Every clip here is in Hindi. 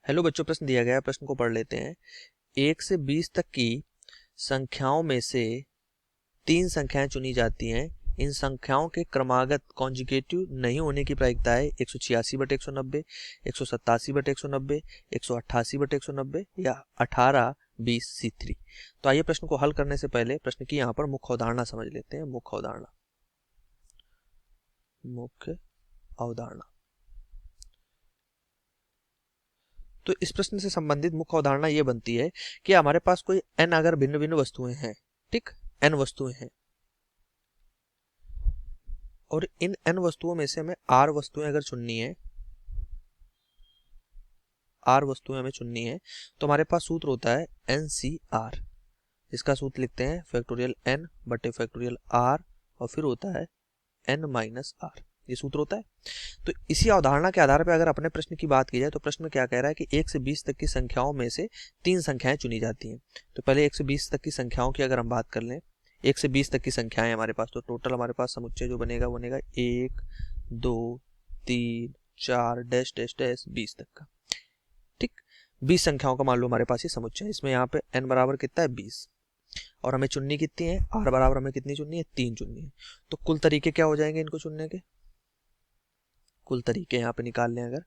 हेलो बच्चों, प्रश्न दिया गया है, प्रश्न को पढ़ लेते हैं। 1 से 20 तक की संख्याओं में से 3 संख्याएं चुनी जाती हैं। इन संख्याओं के क्रमागत कॉन्जुगेटिव नहीं होने की प्रायिकता है 186/190, 187/190, 188/190 या 18/20C3। तो आइए प्रश्न को हल करने से पहले प्रश्न की यहाँ पर मुख्य अवधारणा समझ लेते हैं। मुख्य अवधारणा। तो इस प्रश्न से संबंधित मुख्य अवधारणा ये बनती है कि हमारे पास कोई n अगर भिन्न भिन्न वस्तुएं हैं, ठीक, n वस्तुएं हैं और इन n वस्तुओं में से हमें r वस्तुएं अगर चुननी है, तो हमारे पास सूत्र होता है NCR, जिसका सूत्र लिखते हैं फैक्टोरियल n बटे फैक्टोरियल r और फिर होता है n माइनस r। ये सूत्र होता है। तो इसी अवधारणा के आधार पर अगर अपने प्रश्न की बात की जाए तो प्रश्न क्या कह रहा है कि 1 से 20 तक की संख्याओं में से 3 संख्याएं चुनी जाती हैं। तो पहले 1 से 20 तक की संख्याओं की अगर हम बात कर लें, 1 से 20 तक की संख्याएं हमारे पास, तो टोटल हमारे पास समुच्चय जो बनेगा वो बनेगा 1 2 3 4 डैश डैश डैश 20 तक का, ठीक। 20 संख्याओं का मान लो हमारे पास ये समुच्चय है। इसमें यहाँ पे n बराबर कितना है 20 और हमें चुननी कितनी है, r बराबर हमें कितनी चुननी है, 3 चुननी है। तो कुल तरीके क्या हो जाएंगे इनको चुनने के, कुल तरीके यहाँ पे निकाल लें अगर,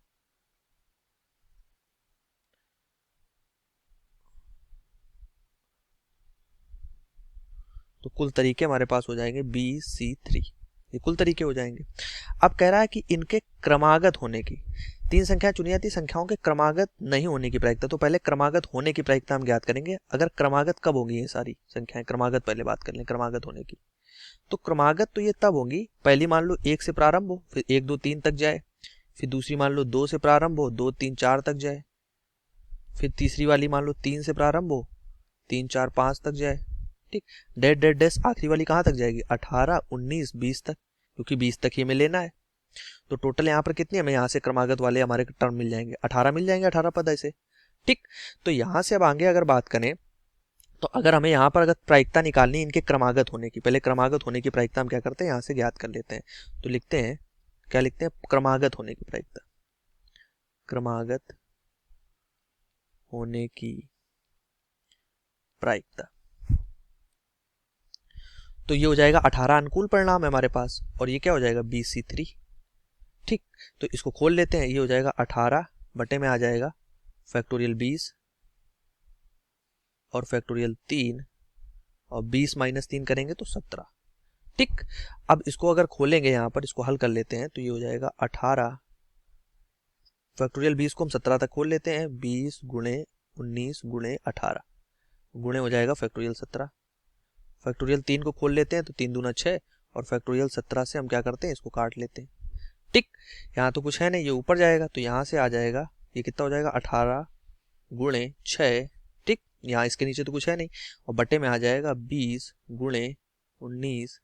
तो कुल तरीके हमारे पास हो जाएंगे BC3। ये कुल तरीके हो जाएंगे। अब कह रहा है कि इनके क्रमागत होने की, 3 संख्याएं चुनी जाती, संख्याओं के क्रमागत नहीं होने की प्रायिकता। तो पहले क्रमागत होने की प्रायिकता हम ज्ञात करेंगे। अगर क्रमागत कब होंगी ये सारी संख्याएं, क्रमागत पहले बात कर लें क्रमागत होने की। तो क्रमागत तो ये तब होंगी, पहली मान लो 1 से प्रारंभ हो, फिर 1 2 3 तक जाए, फिर दूसरी मान लो 2 से प्रारंभ हो, 2 3 4 तक जाए, फिर तीसरी वाली मान लो 3 से प्रारंभ हो, 3 4 5 तक जाए, ठीक। डैश डैश डैश आखिरी वाली कहाँ तक जाएगी, 18 19 20 तक, क्योंकि 20 तक ही हमें लेना है। तो टोटल यहाँ पर कितनी हमें यहाँ से क्रमागत वाले हमारे टर्म मिल जाएंगे, 18 मिल जाएंगे, 18 पद ऐसे, ठीक। तो यहाँ से अब आगे अगर बात करें तो अगर हमें यहाँ पर अगर प्रायिकता निकालनी इनके क्रमागत होने की, पहले क्रमागत होने की प्रायिकता हम क्या करते हैं, यहाँ से ज्ञात कर लेते हैं। तो लिखते हैं, क्या लिखते हैं, क्रमागत होने की प्रायिकता, क्रमागत होने की प्रायिकता। तो ये हो जाएगा 18 अनुकूल परिणाम है हमारे पास और ये क्या हो जाएगा BC3, ठीक। तो इसको खोल लेते हैं, ये हो जाएगा 18 बटे में आ जाएगा फैक्टोरियल 20 और फैक्टोरियल 3 और 20 माइनस 3 करेंगे तो 17, ठीक। अब इसको अगर खोलेंगे यहाँ पर, इसको हल कर लेते हैं तो ये हो जाएगा 18 फैक्टोरियल 20 को हम 17 तक खोल लेते हैं, 20 गुणे 19 गुणे 18 गुणे हो जाएगा फैक्टोरियल 17। फैक्टोरियल 3 को खोल लेते हैं तो 3 दूना 6 और फैक्टोरियल 17 से हम क्या करते हैं, इसको काट लेते हैं, ठीक। यहाँ तो कुछ है नहीं, ये ऊपर जाएगा तो यहाँ से आ जाएगा, ये कितना हो जाएगा 18 गुणे 6, ठीक। यहाँ इसके नीचे तो कुछ है नहीं और बटे में आ जाएगा 20 गुणे 19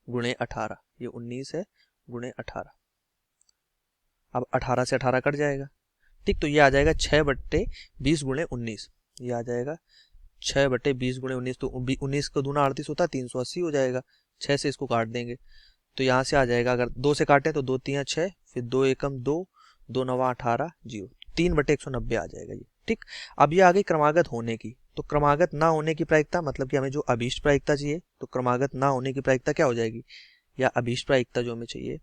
गुणे 18, ये 19 है गुणे 18। अब 18 से 18 कट जाएगा, ठीक। तो ये आ जाएगा 6 बट्टे 20 गुणे 19, ये आ जाएगा 6 बटे 20 गुणे 19, तो 19 को दूना 38 होता है, 380 हो जाएगा। 6 से इसको काट देंगे तो यहाँ से आ जाएगा, अगर 2 से काटें तो 2 3 6, फिर 2 एकम 2, 2 9 18 0, 3 बटे 190 आ जाएगा ये, ठीक। अब ये आ गई क्रमागत होने की। तो क्रमागत ना होने की प्रायिकता मतलब कि हमें जो अभीष्ट प्रायिकता चाहिए, तो क्रमागत ना होने की प्रायिकता क्या हो जाएगी, या अभीष्ट प्रायिकता जो हमें चाहिए,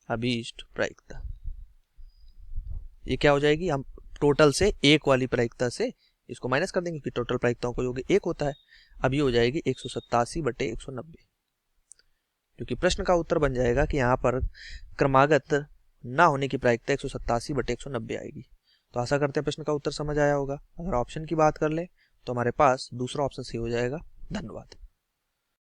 अभीष्ट प्रायिकता, ये क्या हो जाएगी, हम टोटल से एक वाली प्रायिकता से इसको माइनस कर देंगे कि टोटल प्रायिकताओं का योग 1 होता है। अब ये हो जाएगी 187 बटे 190, क्योंकि प्रश्न का उत्तर बन जाएगा कि यहाँ पर क्रमागत ना होने की प्रायिकता 187 बटे 190 आएगी। तो आशा करते हैं प्रश्न का उत्तर समझ आया होगा। अगर ऑप्शन की बात कर लें तो हमारे पास दूसरा ऑप्शन सही हो जाएगा। धन्यवाद।